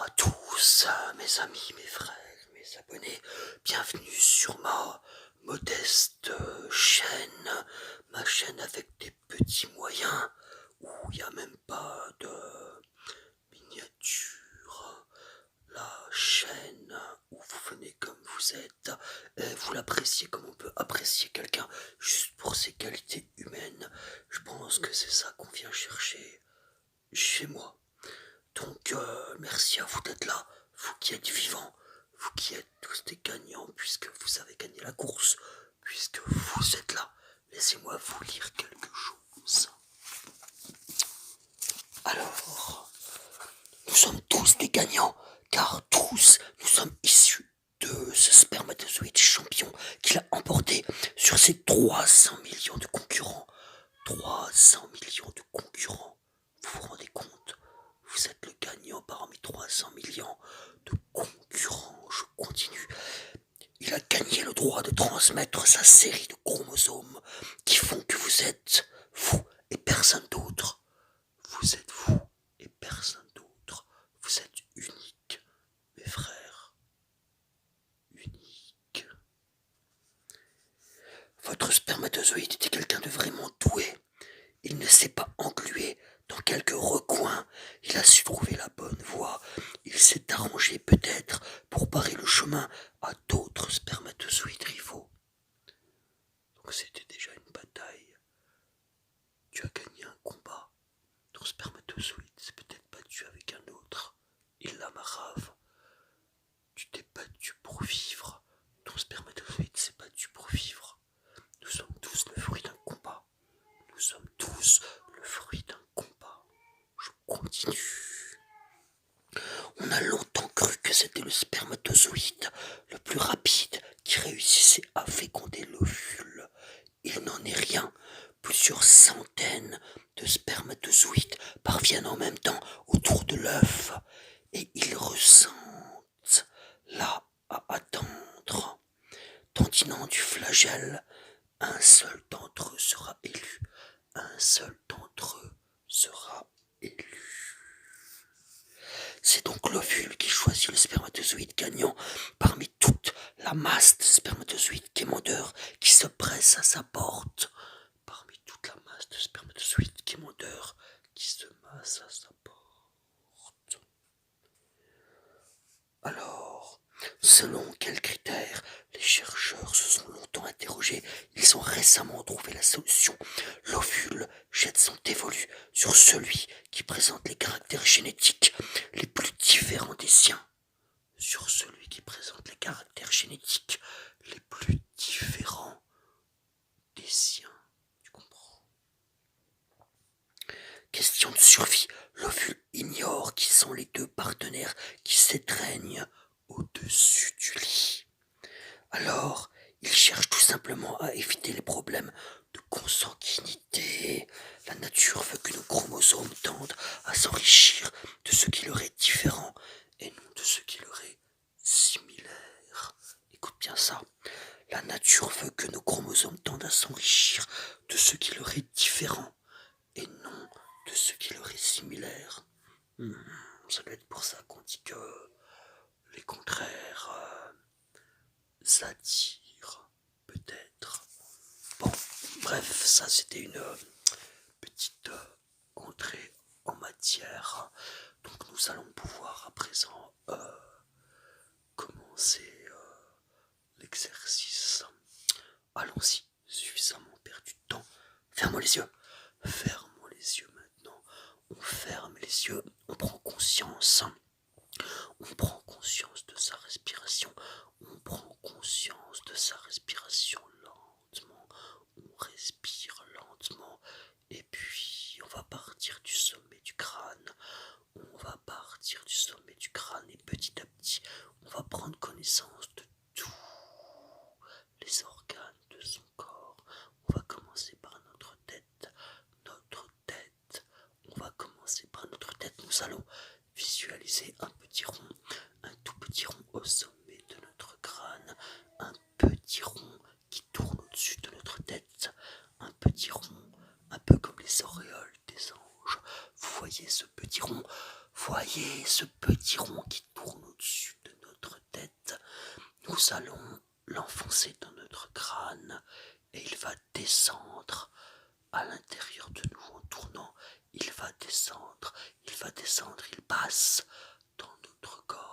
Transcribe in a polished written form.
Bonjour à tous, mes amis, mes frères, mes abonnés. Bienvenue sur ma modeste chaîne, ma chaîne avec des petits moyens, où il n'y a même pas de miniature. La chaîne où vous venez comme vous êtes, et vous l'appréciez comme on peut apprécier quelqu'un juste pour ses qualités humaines. Je pense que c'est ça qu'on vient chercher chez moi. Donc merci à vous d'être là, vous qui êtes vivants, vous qui êtes tous des gagnants puisque vous avez gagné la course, puisque vous êtes là. Laissez-moi vous lire quelque chose. Alors, nous sommes tous des gagnants, car tous nous sommes issus de ce spermatozoïde champion qu'il a emporté sur ses 300 millions de concurrents. 300 millions de concurrents, vous vous rendez compte? Vous êtes le gagnant parmi 300 millions de concurrents. Je continue. Il a gagné le droit de transmettre sa série de chromosomes qui font que vous êtes vous et personne d'autre. Vous êtes vous et personne d'autre. Vous êtes unique, mes frères. Unique. Votre spermatozoïde était quelqu'un de vraiment doué. Il ne s'est pas englué dans quelques recoins, il a su trouver la bonne voie, il s'est arrangé peut-être pour barrer le chemin à d'autres spermatozoïdes rivaux. Donc c'était déjà une bataille. Tu as gagné un combat. Ton spermatozoïde s'est peut-être battu avec un autre. Il l'a marave. Tu t'es battu pour vivre. Ton spermatozoïde s'est battu pour vivre. Nous sommes tous le fruit d'un combat. Nous sommes tous le fruit d'un combat. Je continue. On a longtemps cru que c'était le spermatozoïde le plus rapide qui réussissait à féconder l'ovule. Il n'en est rien. Plusieurs centaines de spermatozoïdes parviennent en même temps autour de l'œuf et ils ressentent là à attendre. Tendinant du flagelle, un seul d'entre eux sera élu. Un seul d'entre eux sera élu. C'est donc l'ovule qui choisit le spermatozoïde gagnant parmi toute la masse de spermatozoïdes quémandeurs qui se presse à sa porte. Parmi toute la masse de spermatozoïdes quémandeurs qui se masse à sa porte. Alors, selon quels critères les chercheurs se sont longtemps interrogés, ils ont récemment trouvé la solution. L'ovule jette son dévolu sur celui qui présente les caractères génétiques les plus différents des siens. Sur celui qui présente les caractères génétiques les plus différents des siens. Tu comprends? Question de survie. L'ovule ignore qui sont les deux partenaires qui s'étreignent au-dessus du lit. Alors, il cherche tout simplement à éviter les problèmes de consanguinité. La nature veut que nos chromosomes tendent à s'enrichir de ce qui leur est différent et non de ce qui leur est similaire. Écoute bien ça. La nature veut que nos chromosomes tendent à s'enrichir de ce qui leur est différent et non de ce qui leur est similaire. Ça doit être pour ça qu'on dit que les contraires s'attirent, peut-être. Bon, bref, ça c'était une petite entrée en matière. Donc nous allons pouvoir à présent commencer l'exercice. Allons-y, suffisamment perdu de temps. Ferme-moi les yeux. Ferme-moi les yeux maintenant. On ferme les yeux, on prend conscience. On prend conscience de sa respiration. On prend conscience de sa respiration lentement. On respire lentement. Et puis, on va partir du sommet du crâne. On va partir du sommet du crâne. Et petit à petit, on va prendre connaissance de tous les organes de son corps. On va commencer par notre tête. Notre tête. On va commencer par notre tête. Nous allons visualiser un petit rond, un tout petit rond au sommet de notre crâne, un petit rond qui tourne au-dessus de notre tête, un petit rond, un peu comme les auréoles des anges. Vous voyez ce petit rond, voyez ce petit rond qui tourne au-dessus de notre tête. Nous allons l'enfoncer dans notre crâne et il va descendre à l'intérieur de nous en tournant. Il va descendre, il passe